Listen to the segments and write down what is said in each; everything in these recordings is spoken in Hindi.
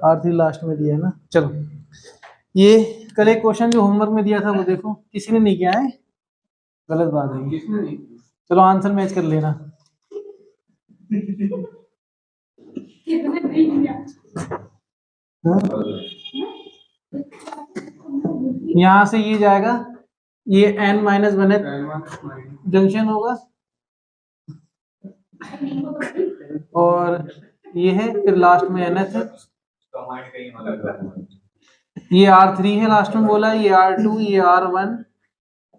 R3 लास्ट में दिया है ना। चलो ये कल एक क्वेश्चन जो होमवर्क में दिया था वो देखो, किसी ने नहीं किया है, गलत बात है ये। चलो आंसर मैच कर लेना। यहाँ से ये जाएगा, ये n-1 जंक्शन होगा, और ये है फिर लास्ट में nth है, ये R3 है लास्ट में बोला, ये R2, ये R1,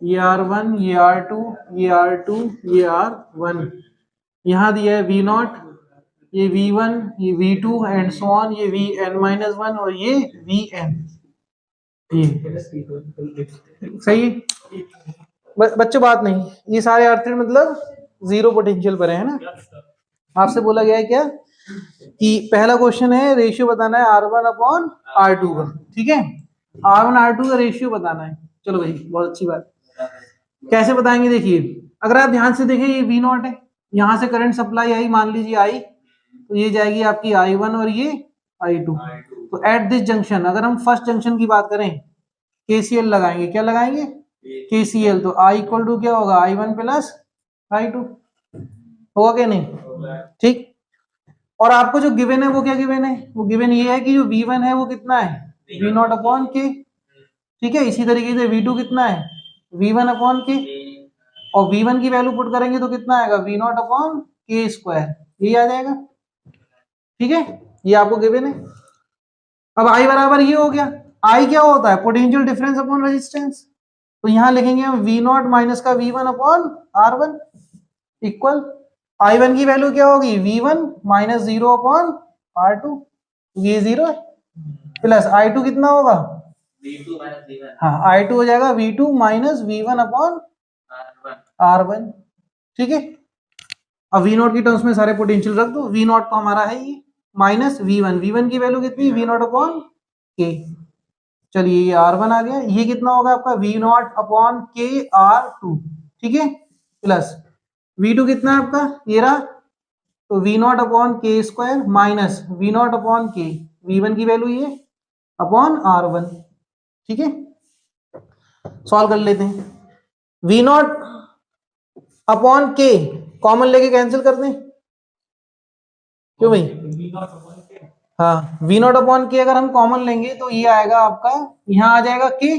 ये R1, ये R2, ये R2, ये R1, यहाँ दिया है V0, ये V1, ये V2 एंड सो ऑन, ये Vn-1 और ये Vn। ये सही है बच्चों, बात नहीं, ये सारे अर्थ मतलब जीरो पोटेंशियल पर है ना। आपसे बोला गया है क्या कि पहला क्वेश्चन है रेशियो बताना है R1/R2 का, ठीक है, R1/R2 का रेशियो बताना है। चलो भाई बहुत अच्छी बात, कैसे बताएंगे देखिए, अगर आप ध्यान से देखें ये V0 है, यहाँ से करंट सप्लाई आई, मान लीजिए आई, तो ये जाएगी आपकी I1 और ये I2। तो एट दिस जंक्शन, अगर हम फर्स्ट जंक्शन की बात करें, KCL लगाएंगे, क्या लगाएंगे KCL, तो I इक्वल टू क्या होगा I1 प्लस I2 होगा क्या नहीं, ठीक। और आपको जो गिवन है वो क्या गिवन है, वो गिवन ये है कि जो V1 है वो कितना है V0/K, ठीक है। इसी तरीके से V2 कितना है V1/K, और V1 की वैल्यू पुट करेंगे तो कितना आएगा V0/K², यही आ जाएगा, ठीक है, ये आपको गिवन है। अब I बराबर ये हो गया, I क्या होता है पोटेंशियल डिफरेंस अपॉन रेजिस्टेंस, तो यहां लिखेंगे हम V0 माइनस का V1/R1 इक्वल I1 की वैल्यू क्या होगी V1 माइनस 0/R2, ये 0 है, प्लस I2 कितना होगा V2 माइनस V1, हाँ I2 हो जाएगा V2 माइनस V1/R1, ठीक है। अब V0 की टर्म्स में सारे पोटेंशियल रख दो, V0 तो हमारा है ये, माइनस V1, V1 की वैल्यू कितनी V0/K, चलिए ये R1 आ गया, ये कितना होगा आपका V0/K R2, ठीक है, प्लस V2 कितना है आपका ये रहा, तो V0/K² माइनस V0/K, V1 की वैल्यू ये अपॉन R1, ठीक है। सॉल्व कर लेते हैं, V0/K कॉमन लेके कैंसिल कर दें, क्यों भाई, हाँ V0/K अगर हम कॉमन लेंगे तो ये आएगा आपका, यहाँ आ जाएगा K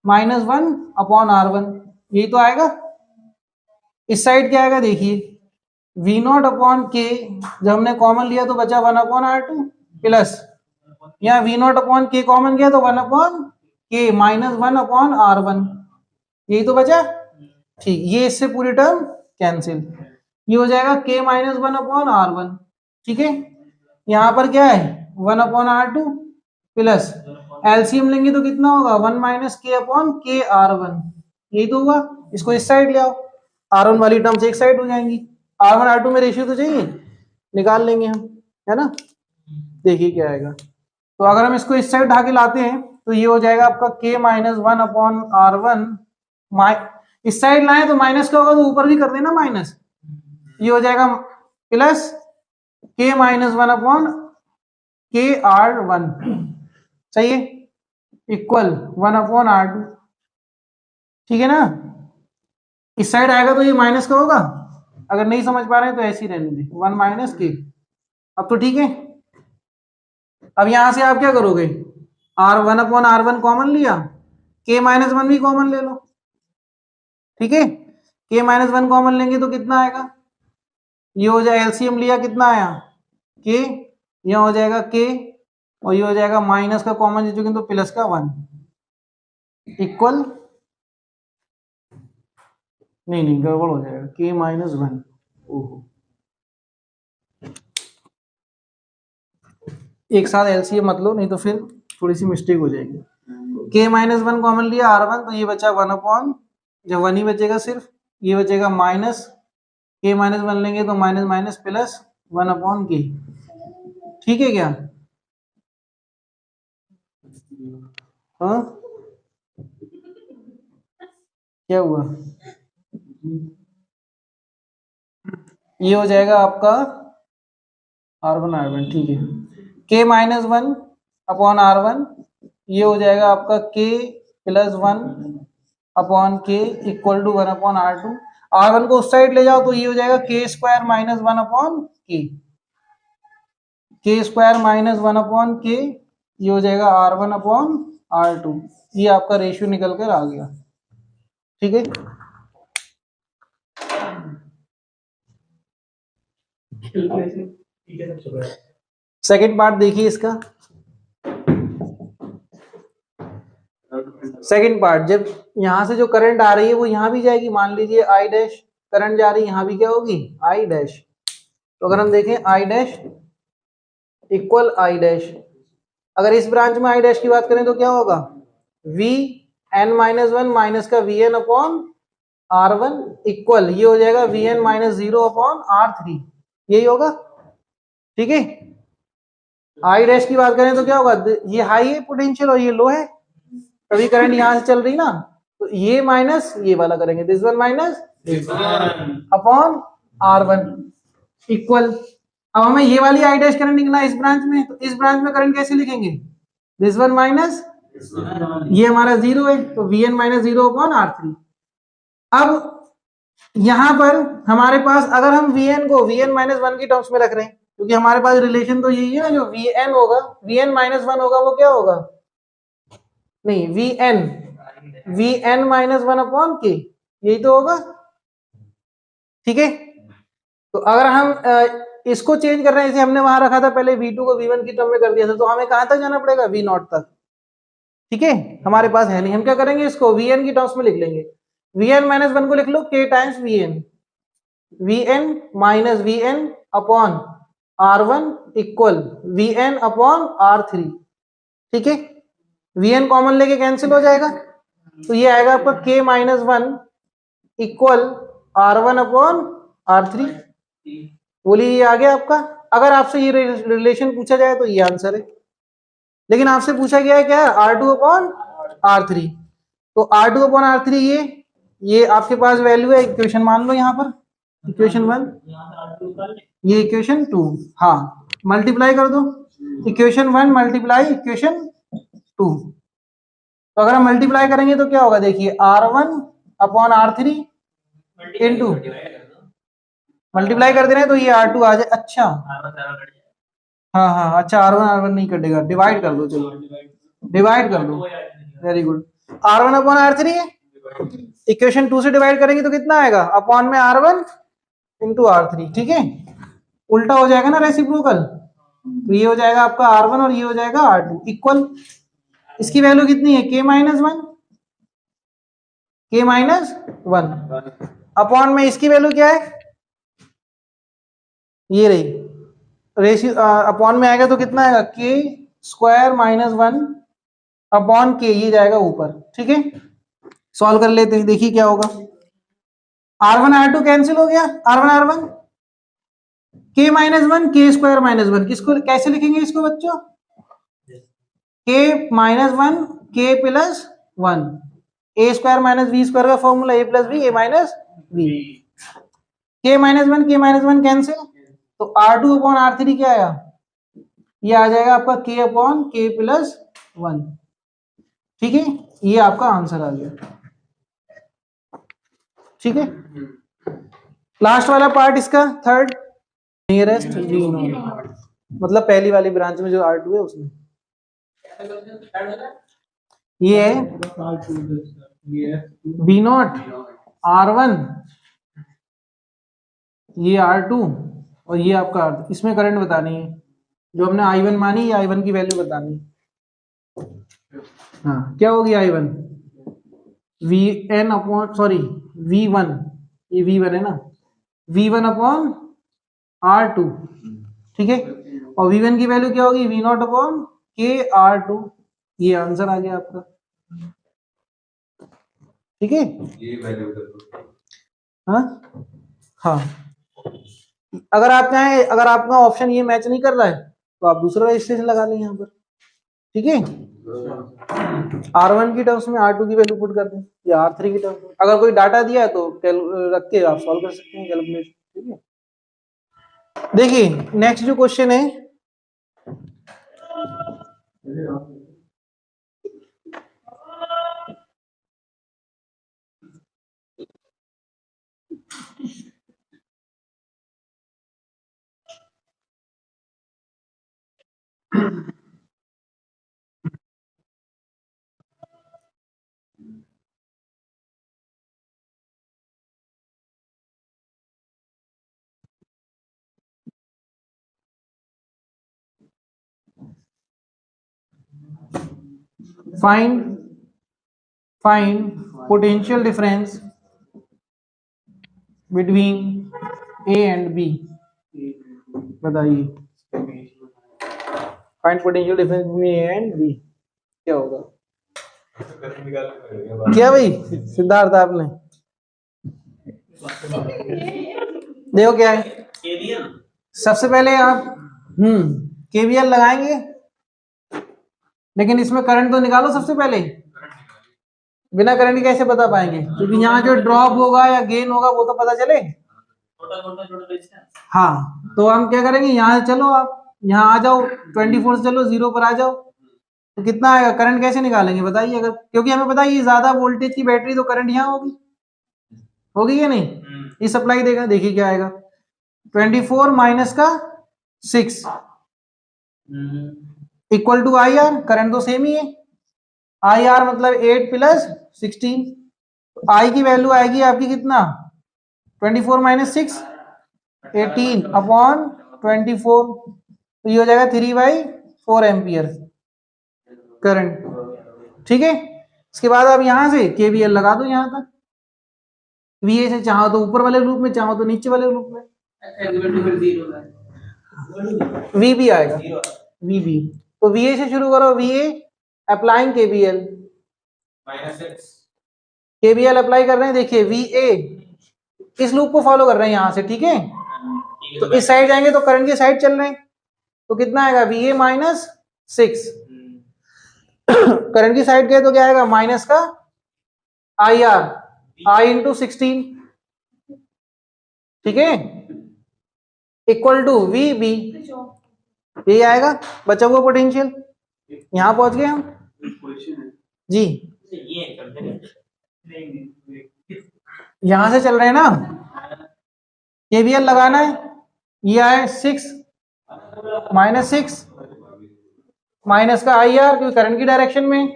माइनस 1/R1, यही तो आएगा। इस साइड क्या आएगा देखिए V0/K, जब हमने कॉमन लिया तो बचा 1/R2 प्लस, यहाँ V0/K कॉमन गया तो 1/K माइनस 1/R1, यही तो बचा, ठीक, ये इससे पूरी टर्म कैंसिल, ये हो जाएगा K माइनस 1/R1, ठीक है। यहाँ पर क्या है 1/R2 प्लस, एलसीएम लेंगे तो कितना होगा 1 माइनस K/K R1, यही तो होगा। इसको इस साइड ले आओ, R1 वाली टर्म्स एक साइड हो जाएंगी, R1 R2 में रेशियो तो चाहिए, निकाल लेंगे हम, है ना। देखिए क्या आएगा, तो अगर हम इसको इस साइड ढा के लाते हैं तो ये हो जाएगा आपका K माइनस 1/R1, इस साइड लाए तो माइनस का होगा तो ऊपर भी कर देना माइनस, ये हो जाएगा plus K minus 1/K R1, सही है, इक्वल 1/R2, ठीक है ना। इस साइड आएगा तो ये माइनस का होगा, अगर नहीं समझ पा रहे हैं तो ऐसे ही रहने दें 1 माइनस K, अब तो ठीक है। अब यहां से आप क्या करोगे R1/R1 कॉमन लिया, K माइनस 1 भी कॉमन ले लो, ठीक है, K माइनस 1 कॉमन लेंगे तो कितना आएगा, ये हो जाएगा एलसीएम लिया कितना आया K, यह हो जाएगा K, और ये हो जाएगा माइनस का कॉमन ले चुके तो प्लस का 1 इक्वल, नहीं गड़बड़ हो जाएगा K माइनस 1, ओहो एक साथ एलसीएम मत लो नहीं तो फिर थोड़ी सी मिस्टेक हो जाएगी। K माइनस 1 कॉमन लिया R1, तो ये बचा 1/, जब 1 ही बचेगा सिर्फ, ये बचेगा माइनस K माइनस 1 लेंगे तो माइनस माइनस प्लस 1/K, ठीक है क्या, हाँ क्या हुआ, ये हो जाएगा आपका R1, ठीक है, K माइनस 1 अपॉन R1, ये हो जाएगा आपका k plus 1 upon k equal to 1 upon R2। R1 को उस साइड ले जाओ तो ये हो जाएगा k square minus 1 upon k square minus 1 upon k, ये हो जाएगा R1 अपॉन R2। ये आपका रेशियो निकल कर आ गया। ठीक है, सेकेंड पार्ट देखिए इसका। सेकेंड पार्ट, जब यहां से जो करंट आ रही है वो यहां भी जाएगी, मान लीजिए आई डैश करंट जा रही है, यहां भी क्या होगी आई डैश। तो अगर हम देखें I dash equal I dash, अगर इस ब्रांच में आई डैश की बात करें तो क्या होगा वी एन माइनस 1 माइनस का V N upon R1 equal, ये हो जाएगा we N minus 0 upon R3, यही होगा। ठीक है, आई डैश की बात करें तो क्या होगा, ये हाई है पोटेंशियल और ये लो है, तभी करंट यहां से चल रही ना, तो ये माइनस ये वाला करेंगे, this one minus upon R1 equal. अब हमें ये वाली आई डैश करंट निकला इस ब्रांच में, तो इस ब्रांच में करंट कैसे लिखेंगे, दिस वन माइनस, ये हमारा 0 है तो we N minus 0 upon R3। अब यहां पर हमारे पास अगर हम वी एन को वी एन माइनस 1 की टर्म्स में रख रहे हैं, क्योंकि हमारे पास रिलेशन तो यही है ना, जो वी एन होगा वी एन माइनस 1 होगा वो क्या होगा, नहीं वी एन माइनस 1 अपॉन के, यही तो होगा। ठीक है, तो अगर हम इसको चेंज कर रहे हैं, जैसे हमने वहां रखा था पहले V2 को V1 की टर्म में कर दिया था, तो हमें कहां तक जाना पड़ेगा V0 तक। ठीक है, हमारे पास है नहीं, हम क्या करेंगे इसको Vn की टर्म्स में लिख लेंगे। Vn माइनस 1 को लिख लो k times Vn minus Vn upon R1 equal Vn upon R3। ठीक है, Vn कॉमन लेके कैंसिल हो जाएगा, तो ये आएगा आपका k minus 1 equal R1 upon R3। बोलिए ये आ गया आपका। अगर आपसे ये रिलेशन पूछा जाए तो ये आंसर है, लेकिन आपसे पूछा गया है क्या है R2 अपॉन R3, तो R2 अपॉन R3 ये आपके पास वैल्यू है, इक्वेशन मान लो यहाँ पर इक्वेशन 1, ये इक्वेशन 2, हाँ मल्टीप्लाई कर दो इक्वेशन 1 मल्टीप्लाई इक्वेशन 2। तो अगर हम मल्टीप्लाई करेंगे तो क्या होगा, देखिए R1 upon R3 into, multiply कर दे रहे हैं तो ये R2 आ जाए। अच्छा हाँ हाँ, अच्छा R1 नहीं कटेगा, डिवाइड कर दो, चलो डिवाइड कर दो, very good. R1 upon R3 है, इक्वेशन 2 से डिवाइड करेंगे तो कितना आएगा, अपॉन में R1 इंटू R3। ठीक है, उल्टा हो जाएगा ना रेसिप्रोकल, तो ये हो जाएगा आपका R1 और ये हो जाएगा R2 इक्वल, इसकी वैल्यू कितनी है k minus 1, k minus 1 upon में इसकी वैल्यू क्या है, ये रही रेशियो, अपॉन में आएगा तो कितना आएगा k square minus 1 upon k, ये जाएगा ऊपर। ठीक है, सॉल्व कर लेते हैं, देखिए क्या होगा। R1 R2 कैंसिल हो गया, R1 R1, k minus 1 k square minus 1, किसको कैसे लिखेंगे इसको बच्चों, k minus 1 k plus 1, A square minus B square का formula A plus B, A minus B, k minus 1 cancel, तो R2 अपॉन R3 क्या आया, ये आ जाएगा आपका k अपॉन k प्लस 1। ठीक है, ये आपका आंसर आ गया। ठीक है, लास्ट वाला पार्ट इसका थर्ड, नियरेस्ट वी नोट, मतलब पहली वाली ब्रांच में जो R2 है उसमें ये है V0 R1, ये R2 और ये आपका R3, इसमें करंट बतानी है, जो हमने I1 मानी, ये I1 की वैल्यू बतानी है। हाँ क्या होगी I1, Vn upon sorry V1, ये V1 है ना, V1 अपॉन R2। ठीक है, और V1 की वैल्यू क्या होगी, V0 अपॉन k R2, ये आंसर आ गया आपका। ठीक है, ये वैल्यू हाँ हाँ, अगर आप चाहें, अगर आपका ऑप्शन ये मैच नहीं कर रहा है तो आप दूसरा रजिस्ट्रेशन लगा लें यहाँ पर। ठीक है, R1 की टर्म्स में R2 की वैल्यू पुट कर दें या R3 की टर्म्स में, अगर कोई डाटा दिया है तो रख के आप सॉल्व कर सकते हैं कैलकुलेशन। ठीक है, देखिए नेक्स्ट जो क्वेश्चन है find potential difference between A and B. बताइए, find potential difference between A and B क्या होगा? क्या भाई सिद्धार्थ आपने देखो क्या है, सबसे पहले आप केवीएल लगाएंगे, लेकिन इसमें करंट तो निकालो सबसे पहले। बिना करंट के कैसे बता पाएंगे? क्योंकि यहाँ जो ड्रॉप होगा या गेन होगा वो तो पता चले। हाँ, तो हम क्या करेंगे, यहाँ चलो, आप यहाँ आ जाओ, 24 से चलो 0 पर आ जाओ, तो कितना आएगा? करंट कैसे निकालेंगे बताइए? अगर क्योंकि हमें पता है ये ज्यादा वोल्टेज की बैटरी, तो करंट यहाँ होगी या नहीं? ये सप्लाई देगा, देखिए क्या आएगा, 24 माइनस का 6 equal to I R. Current तो सेम ही है, आई आर मतलब 8 प्लस 16। आई की वैल्यू आएगी आपकी कितना? 24 माइनस 6 18 अपॉन 24, तो ये हो जाएगा 3/4 एम्पियर करंट। ठीक है, इसके बाद आप यहां से केवीएल लगा दो यहां तक, वीए से चाहो तो ऊपर वाले लूप में, चाहो तो नीचे वाले लूप में। वीबी आएगा, वीबी। तो वीए से शुरू करो, वीए अप्लाइंग केवीएल, केवीएल अप्लाई कर रहे हैं। देखिए वीए इस लूप को फॉलो कर रहे हैं यहां से, ठीक है? तो इस साइड जाएंगे तो करंट की साइड चल रहे हैं, तो कितना आएगा? वीए माइनस 6। करंट की साइड गए तो क्या आएगा? माइनस का आई आर, आई इंटू 16, ठीक है, इक्वल टू वी बी। ये आएगा बचा हुआ पोटेंशियल। यहां पहुंच गए हम जी, यहां से चल रहे हैं ना, केवीएल लगाना है। ये आए 6 माइनस 6 माइनस का आई आर, क्योंकि करंट की डायरेक्शन में।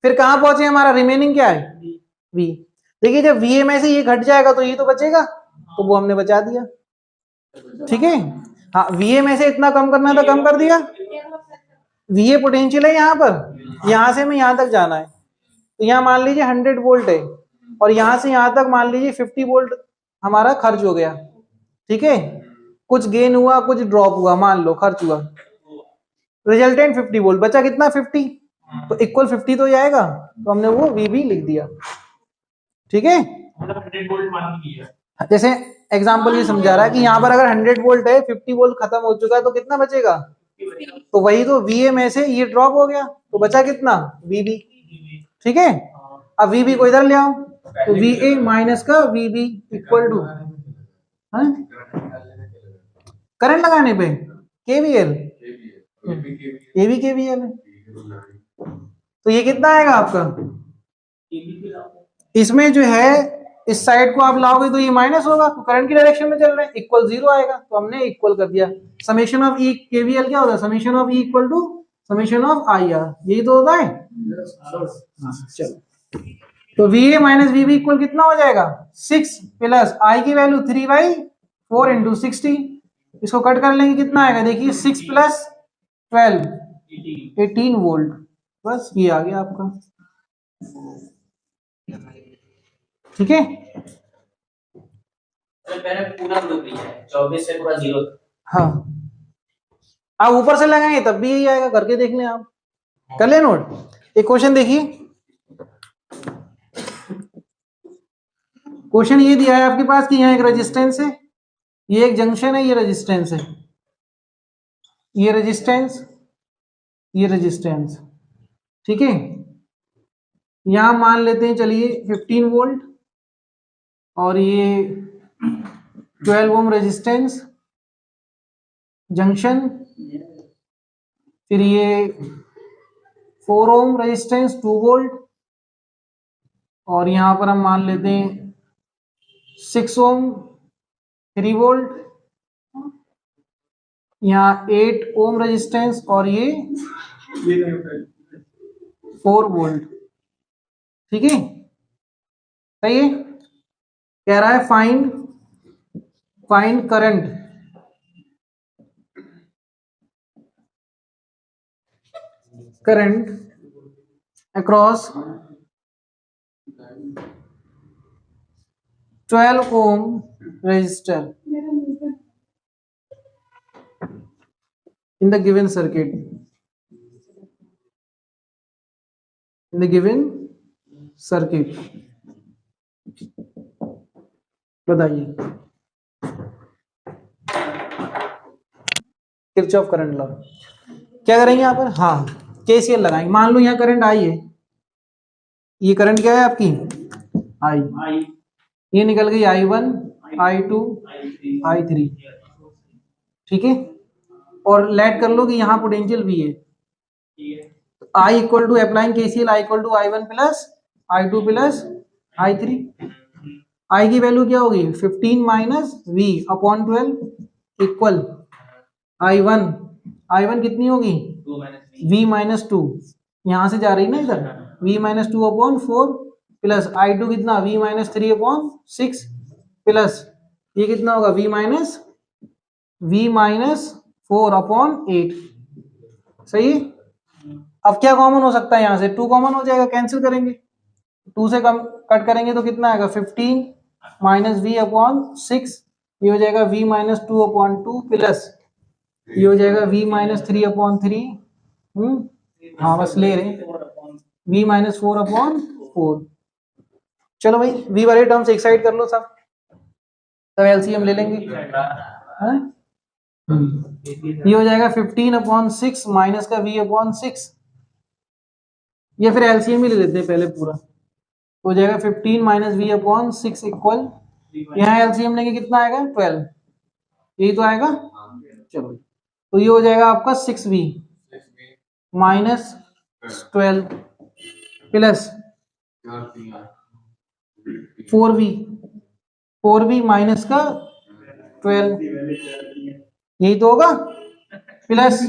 फिर कहां पहुंचे? हमारा रिमेनिंग क्या है? वी। देखिए जब वी में से ये घट जाएगा तो ये तो बचेगा, तो वो हमने बचा दिया, ठीक है। हाँ, वीए में से इतना कम करना था, कम कर दिया। वीए पोटेंशियल है यहाँ पर, यहां से हमें यहां तक जाना है, तो यहाँ मान लीजिए 100 वोल्ट है, और यहां से यहां तक मान लीजिए 50 वोल्ट हमारा खर्च हो गया, ठीक है। कुछ गेन हुआ, कुछ ड्रॉप हुआ, मान लो खर्च हुआ, रिजल्टेंट 50 वोल्ट, बचा कितना? 50, तो इक्वल 50 तो आएगा, तो हमने वो वीबी लिख दिया, ठीक है। जैसे एग्जांपल ये समझा रहा है कि यहाँ पर अगर 100 वोल्ट है, 50 वोल्ट खत्म हो चुका है, तो कितना बचेगा? तो वही तो वीए में से ये ड्रॉप हो गया, तो बचा कितना? वीबी, ठीक है। अब वीबी को इधर ले आओ, तो वीए माइनस का वीबी इक्वल टू करंट लगाने पे केवीएल, ये भी केवीएल है, तो ये कितना आएगा आपका? इसमें जो है इस साइड को आप लाओगे तो ये माइनस होगा, तो करंट की डायरेक्शन में चल रहे हैं, इक्वल 0 आएगा, तो हमने इक्वल कर दिया। समेशन ऑफ ई केवीएल क्या होता है? Summation of E equal to summation of I R, यही तो होता है। चलो, तो वीए माइनस वीबी इक्वल कितना हो जाएगा? 6 प्लस आई की वैल्यू 3/4 इंटू 60, इसको कट कर लेंगे, कितना आएगा? देखिए 6 प्लस 12 18 वोल्ट, बस ये आ गया आपका, ठीक है। पूरा ग्रुप ही है 24 से पूरा 0। हाँ, आप ऊपर से लगाएंगे तब भी यही आएगा, करके देख लें आप, कर ले नोट। एक क्वेश्चन देखिए, क्वेश्चन ये दिया है आपके पास कि यहाँ एक रेजिस्टेंस है, ये एक जंक्शन है, ये रेजिस्टेंस है, ये रेजिस्टेंस, ये रेजिस्टेंस, ठीक है। यहां मान लेते हैं चलिए 15 वोल्ट, और ये 12 ओम रेजिस्टेंस, जंक्शन, फिर ये 4 ओम रेजिस्टेंस 2 वोल्ट, और यहां पर हम मान लेते हैं 6 ओम 3 वोल्ट, यहाँ 8 ओम रेजिस्टेंस और ये 4 वोल्ट। ठीक है, सही है। कह रहा है find current across 12 ohm resistor in the given circuit, बताइए। किरचॉफ करंट लॉ क्या करेंगे यहाँ पर? हाँ, केसीएल लगाएंगे। मान लो यहाँ करंट आई है, ये करंट क्या है आपकी? आई। ये निकल गई I1 I2 I3। ठीक है, और लेट कर लो कि यहाँ पोटेंशियल भी है। I equal to applying KCL, I equal to I1 plus I2 plus I3। I की वैल्यू क्या होगी? 15 minus V upon 12 equal I1 कितनी होगी? V माइनस 2, यहां से जा रही ना इधर, V minus 2 upon 4 plus I2 कितना? V माइनस 3 अपॉन 6 प्लस ये कितना होगा? V minus 4 upon 8। सही। अब क्या कॉमन हो सकता है? यहां से 2 कॉमन हो जाएगा, कैंसिल करेंगे, 2 से कम कट करेंगे तो कितना आएगा? 15 माइनस V अपॉन 6, ये हो जाएगा V माइनस 2 अपॉन 2 प्लस ये हो जाएगा V माइनस 3 अपॉन 3। हाँ बस ले रहे V माइनस 4 अपॉन 4। चलो भाई, V वाले टर्म से एक साइड कर लो सब, तब एलसीएम ले लेंगे। ये हो जाएगा 15 अपॉन 6 माइनस का V अपॉन 6, या फिर एलसीएम ही ले लेते हैं पहले पूरा, हो जाएगा 15 माइनस V अपॉन 6 इक्वल, यहाँ एलसीएम लेंगे कितना आएगा? 12, यही तो आएगा। चलो, तो ये हो जाएगा आपका 6V minus 12 plus 4V minus का 12, यही तो होगा, प्लस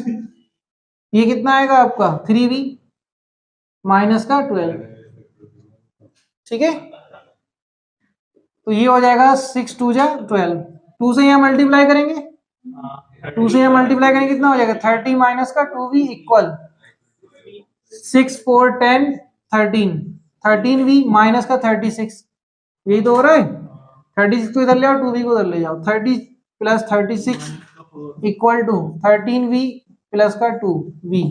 ये कितना आएगा आपका? 3V माइनस का 12। ठीक है, तो ये हो जाएगा 6 2 जा 12, 2 से यहाँ मल्टीप्लाई करेंगे, 2 से यहाँ मल्टीप्लाई करेंगे कितना हो जाएगा? 30 माइनस का 2V इक्वल 6 4 10 13, 13V माइनस का 36, यही तो हो रहा है। 36 को इधर ले आओ, 2V को इधर ले जाओ, 30 plus 36 equal to 13V plus का 2V,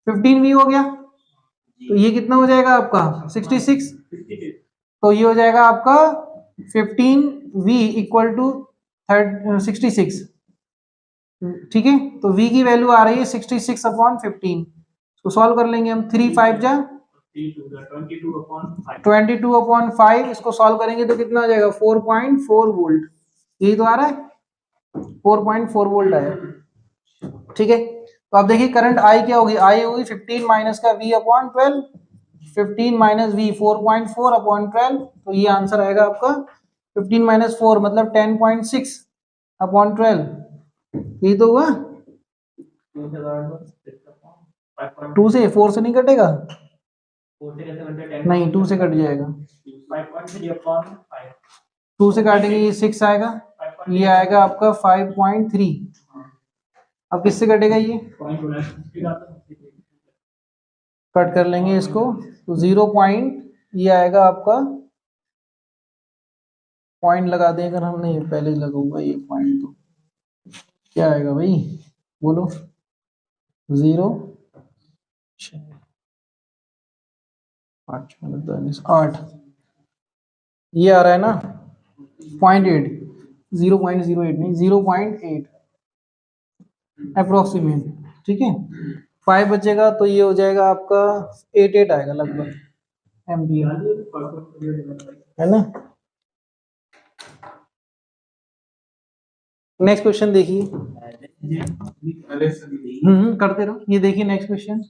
15V हो गया। तो ये कितना हो जाएगा आपका? 66। तो ये हो जाएगा आपका 15V इक्वल टू 66। ठीक है, तो V की वैल्यू आ रही है 66 अपॉन 15। इसको सॉल्व कर लेंगे हम, 3 5 जा 22 अपॉन 5, इसको सॉल्व करेंगे तो कितना आ जाएगा? 4.4 वोल्ट, यही तो आ रहा है, 4.4 वोल्ट आया। ठीक है, तो अब देखिए करंट I क्या होगी? I होगी 15 माइनस का V upon 12, 15 minus V 4.4 upon 12, तो ये आंसर आएगा आपका 15 माइनस 4 मतलब 10.6 अपॉन 12, यही तो हुआ। 2 से 4 से नहीं कटेगा, नहीं 2 से कट जाएगा, 2 से काटेंगे ये 6 आएगा, ये आएगा आपका 5.3। अब किससे कटेगा? ये कट कर लेंगे इसको, तो 0 पॉइंट ये आएगा आपका, पॉइंट लगा दें अगर हम, नहीं पहले लगाऊंगा ये पॉइंट, तो क्या आएगा भाई बोलो? 0 8 ये आ रहा है ना 0.8, 0.08 नहीं 0.8 अप्रोक्सीमेट। ठीक है, 5 बचेगा तो ये हो जाएगा आपका 88 आएगा लगभग एम्पियर, है ना। नेक्स्ट क्वेश्चन देखिए, करते रहो। ये देखिए नेक्स्ट क्वेश्चन।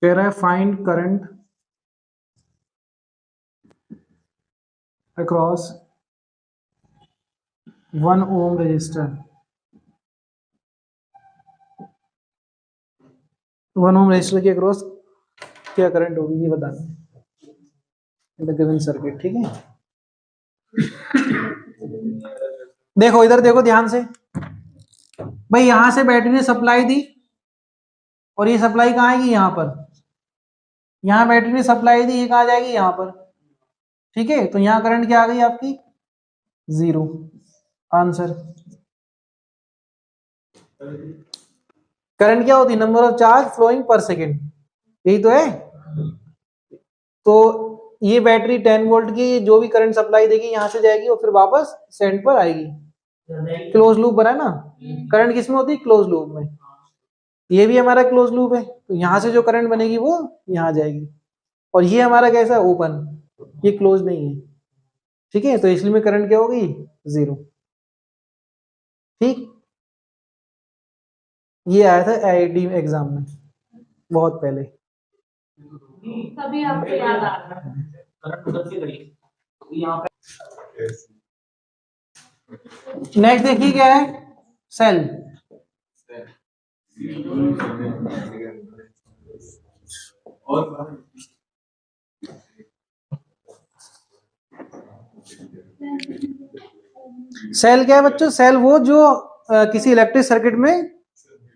कह रहा है find current across 1 ohm resistor. 1 ohm resistor के अक्रॉस क्या करंट होगी ये बताना इन द गिवन सर्किट। ठीक है, देखो इधर देखो ध्यान से भाई, यहां से बैटरी ने सप्लाई दी और ये सप्लाई कहाँ आएगी, यहाँ पर। यहाँ बैटरी ने सप्लाई दी, ये कहाँ जाएगी, यहाँ पर। ठीक है, तो यहाँ करंट क्या आ गई आपकी, 0। आंसर। करंट क्या होती है, number of charge flowing per second, यही तो है। तो ये बैटरी 10 वोल्ट की जो भी करंट सप्लाई देगी यहाँ से जाएगी और फिर वापस सेंड पर आएगी। क्लोज लूप बना है ना, करंट किसमें होती है, क्लोज लूप में। ये भी हमारा क्लोज लूप है, तो यहाँ से जो करंट बनेगी वो यहाँ जाएगी। और ये हमारा कैसा है, ओपन, ये क्लोज नहीं है। ठीक है, तो इसलिए में करंट क्या होगी, 0। ठीक, ये आया था आईआईटी एग्जाम में बहुत पहले। तभी आपको याद आ रहा है। नेक्स्ट देखिए क्या है, सेल। सेल क्या है बच्चों, सेल वो जो किसी इलेक्ट्रिक सर्किट में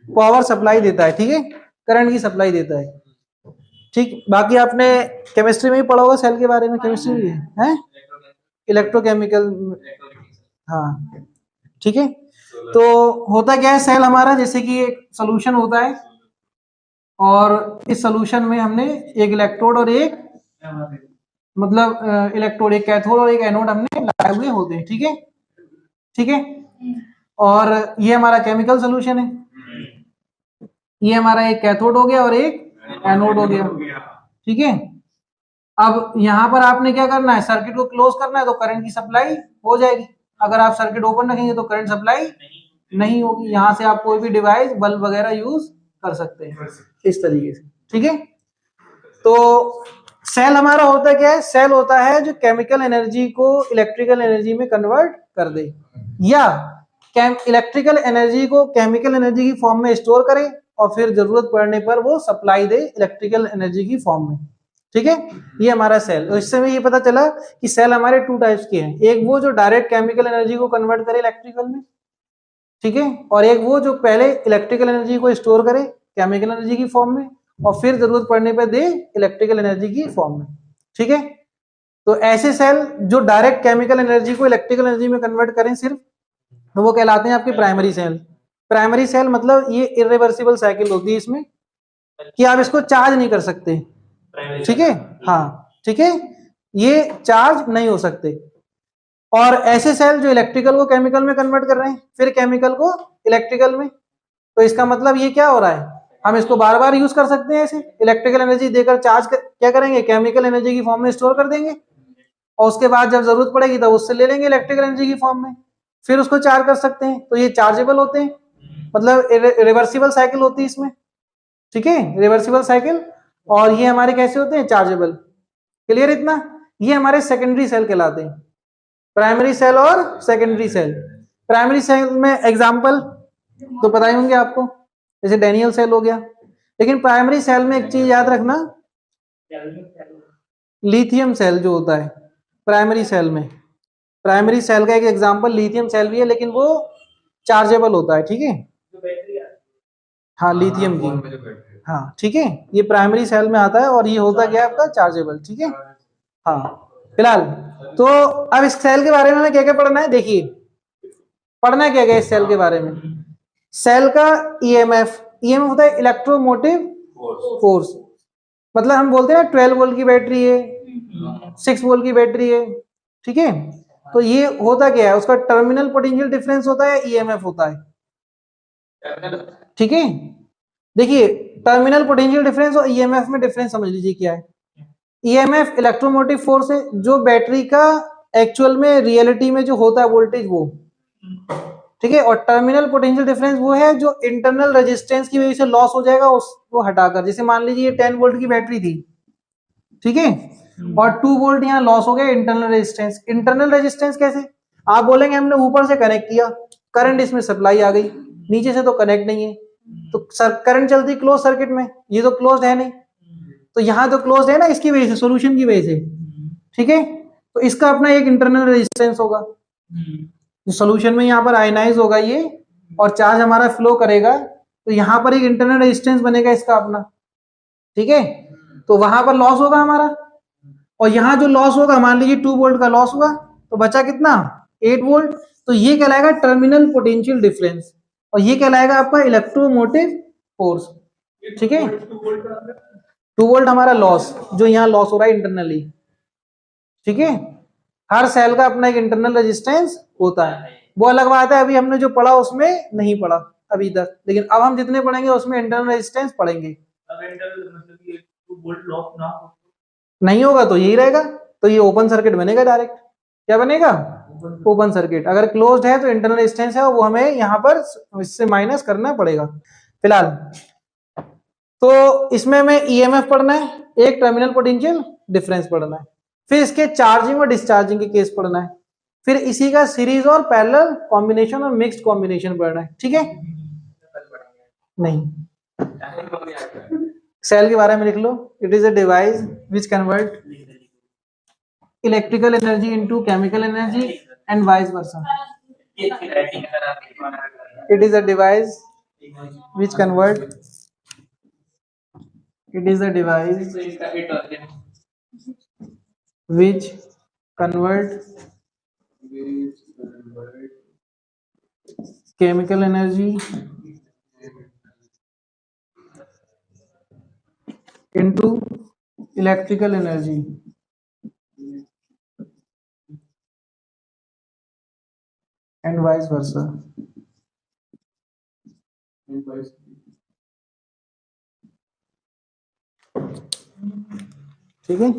पावर सप्लाई देता है। ठीक है, करंट की सप्लाई देता है। ठीक, बाकी आपने केमिस्ट्री में ही पढ़ा होगा सेल के बारे में, केमिस्ट्री में है, इलेक्ट्रोकेमिकल। हाँ ठीक है, तो होता क्या है, सेल हमारा जैसे कि एक सोल्यूशन होता है और इस सोल्यूशन में हमने एक इलेक्ट्रोड और एक मतलब इलेक्ट्रोड, एक कैथोड और एक एनोड हमने लगाए हुए होते हैं। ठीक है, ठीक है, और ये हमारा केमिकल सोल्यूशन है। ये हमारा एक कैथोड हो गया और एक एनोड हो गया। ठीक है, अब यहाँ पर आपने क्या करना है, सर्किट को क्लोज करना है तो करंट की सप्लाई हो जाएगी। अगर आप सर्किट ओपन रखेंगे तो करंट सप्लाई नहीं होगी। यहाँ से आप कोई भी डिवाइस, बल्ब वगैरह यूज कर सकते हैं इस तरीके से। ठीक है, तो सेल हमारा होता क्या है, सेल होता है जो केमिकल एनर्जी को इलेक्ट्रिकल एनर्जी में कन्वर्ट कर दे, या इलेक्ट्रिकल एनर्जी को केमिकल एनर्जी की फॉर्म में स्टोर करे और फिर जरूरत पड़ने पर वो सप्लाई दे इलेक्ट्रिकल एनर्जी की फॉर्म में। ठीक है, ये हमारा सेल। तो इससे हमें ये पता चला कि सेल हमारे 2 टाइप्स के हैं, एक वो जो डायरेक्ट केमिकल एनर्जी को कन्वर्ट करे इलेक्ट्रिकल में, ठीक है, और एक वो जो पहले इलेक्ट्रिकल एनर्जी को स्टोर करे केमिकल एनर्जी की फॉर्म में और फिर जरूरत पड़ने पर दे इलेक्ट्रिकल एनर्जी की फॉर्म में। ठीक है, तो ऐसे सेल जो डायरेक्ट केमिकल एनर्जी को इलेक्ट्रिकल एनर्जी में कन्वर्ट करें सिर्फ, तो वो कहलाते हैं आपके प्राइमरी सेल। प्राइमरी सेल मतलब ये इरिवर्सिबल साइकिल होती है इसमें कि आप इसको चार्ज नहीं कर सकते। ठीक है, हाँ ठीक है, ये चार्ज नहीं हो सकते। और ऐसे सेल जो इलेक्ट्रिकल को केमिकल में कन्वर्ट कर रहे हैं, फिर केमिकल को इलेक्ट्रिकल में, तो इसका मतलब ये क्या हो रहा है, हम इसको बार बार यूज कर सकते हैं। ऐसे इलेक्ट्रिकल एनर्जी देकर चार्ज क्या करेंगे, केमिकल एनर्जी की फॉर्म में स्टोर कर देंगे और उसके बाद जब जरूरत पड़ेगी तब उससे ले लेंगे इलेक्ट्रिकल एनर्जी की फॉर्म में, फिर उसको चार्ज कर सकते हैं। तो ये चार्जेबल होते हैं, मतलब रिवर्सिबल साइकिल होती है इसमें। ठीक है, रिवर्सिबल साइकिल। और ये हमारे कैसे होते हैं, चार्जेबल। क्लियर इतना, ये हमारे सेकेंडरी सेल कहलाते हैं। प्राइमरी सेल और सेकेंडरी सेल। प्राइमरी सेल में एग्जांपल तो पता ही होंगे आपको, जैसे डेनियल सेल हो गया। लेकिन प्राइमरी सेल में एक चीज याद रखना, लिथियम सेल जो होता है प्राइमरी सेल में, प्राइमरी सेल का एक एग्जांपल लिथियम सेल भी है, लेकिन वो चार्जेबल होता है, ठीक है। हाँ लिथियम की, हाँ ठीक है, ये प्राइमरी सेल में आता है और ये होता क्या है आपका चार्जेबल, ठीक है। हाँ फिलहाल तो अब इस सेल के बारे में हमें क्या क्या पढ़ना है, देखिए पढ़ना क्या क्या इस सेल के बारे में। सेल का ईएमएफ, ईएमएफ होता है इलेक्ट्रोमोटिव फोर्स, मतलब हम बोलते हैं 12 वोल्ट की बैटरी है, 6 वोल्ट की बैटरी है, ठीक है। तो ये होता क्या है, उसका टर्मिनल पोटेंशियल डिफरेंस होता है, ईएमएफ होता है, ठीक है। देखिए टर्मिनल पोटेंशियल डिफरेंस और ईएमएफ में डिफरेंस समझ लीजिए क्या है। ईएमएफ इलेक्ट्रोमोटिव फोर्स है, जो बैटरी का एक्चुअल में रियलिटी में जो होता है वोल्टेज वो, ठीक है। और टर्मिनल पोटेंशियल डिफरेंस वो है जो इंटरनल रेजिस्टेंस की वजह से लॉस हो जाएगा उसको हटाकर, जैसे मान लीजिए ये 10 वोल्ट की बैटरी थी, ठीक है, और 2 वोल्ट यहाँ लॉस हो गया इंटरनल रेजिस्टेंस। इंटरनल रेजिस्टेंस कैसे, आप बोलेंगे हमने ऊपर से कनेक्ट किया, करंट इसमें सप्लाई आ गई, नीचे से तो कनेक्ट नहीं है, तो करंट चलती क्लोज सर्किट में, ये तो क्लोज है नहीं, तो यहाँ तो क्लोज है ना, इसकी वजह से, सोल्यूशन की वजह से, ठीक है। तो इसका अपना एक इंटरनल रेजिस्टेंस होगा, जो सोल्यूशन में यहाँ पर आयनाइज होगा ये, और चार्ज हमारा फ्लो करेगा, तो यहाँ पर एक इंटरनल रेजिस्टेंस बनेगा इसका अपना, ठीक है। तो वहां पर लॉस होगा हमारा, और यहाँ जो लॉस होगा मान लीजिए 2 वोल्ट का लॉस हुआ, तो बचा कितना 8 वोल्ट, तो ये कहलाएगा टर्मिनल पोटेंशियल डिफरेंस, और ये कहलाएगा आपका इलेक्ट्रोमोटिव फोर्स, ठीक है। 2 वोल्ट हमारा लॉस, जो यहाँ लॉस हो रहा है इंटरनली, ठीक है। हर सेल का अपना एक इंटरनल रेजिस्टेंस होता है, वो अलग बात है, अभी हमने जो पढ़ा उसमें नहीं पढ़ा अभी तक, लेकिन अब हम जितने पढ़ेंगे उसमें इंटरनल रेजिस्टेंस पढ़ेंगे। नहीं होगा तो यही रहेगा, तो ये ओपन सर्किट बनेगा डायरेक्ट, क्या बनेगा ओपन सर्किट। अगर क्लोज्ड है तो इंटरनल रेजिस्टेंस है वो हमें यहाँ पर इससे माइनस करना पड़ेगा। फिलहाल तो इसमें में ईएमएफ पढ़ना है, एक टर्मिनल पोटेंशियल डिफरेंस पढ़ना है, फिर इसके चार्जिंग और डिस्चार्जिंग के केस पढ़ना है, फिर इसी का सीरीज और पैरेलल कॉम्बिनेशन और मिक्स्ड कॉम्बिनेशन पढ़ना है, ठीक है। नहीं, सेल के बारे में लिख लो, it is a device which convert electrical energy into chemical energy and vice versa. It is a device which convert, it is a device which convert chemical energy into electrical energy and vice versa, ठीक है।